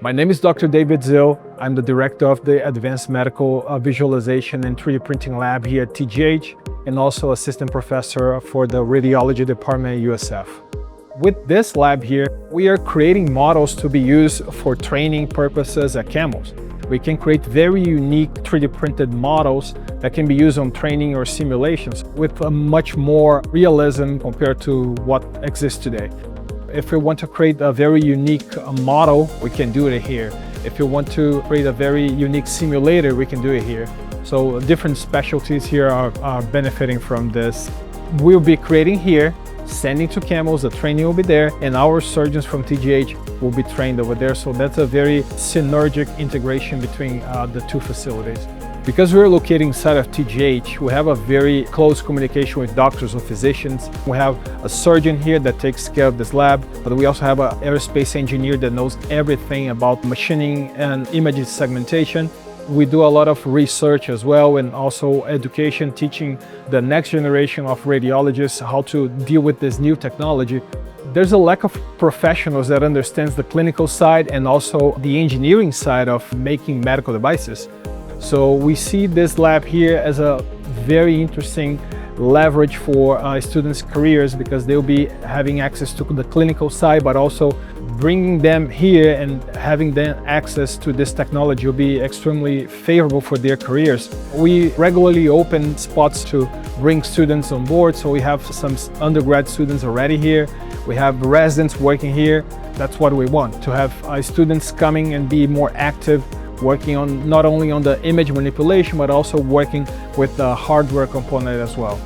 My name is Dr. David Zill. I'm the director of the Advanced Medical Visualization and 3D Printing Lab here at TGH, and also assistant professor for the Radiology Department at USF. With this lab here, we are creating models to be used for training purposes at Camels. We can create very unique 3D printed models that can be used on training or simulations with a much more realism compared to what exists today. If we want to create a very unique model, we can do it here. If you want to create a very unique simulator, we can do it here. So different specialties here are benefiting from this. We'll be creating here, sending to Camels, the training will be there, and our surgeons from TGH will be trained over there. So that's a very synergic integration between the two facilities. Because we're located inside of TGH, we have a very close communication with doctors or physicians. We have a surgeon here that takes care of this lab, but we also have an aerospace engineer that knows everything about machining and image segmentation. We do a lot of research as well, and also education, teaching the next generation of radiologists how to deal with this new technology. There's a lack of professionals that understands the clinical side and also the engineering side of making medical devices. So we see this lab here as a very interesting leverage for students' careers, because they'll be having access to the clinical side, but also bringing them here and having them access to this technology will be extremely favorable for their careers. We regularly open spots to bring students on board, so we have some undergrad students already here. We have residents working here. That's what we want, to have students coming and be more active, working on not only on the image manipulation, but also working with the hardware component as well.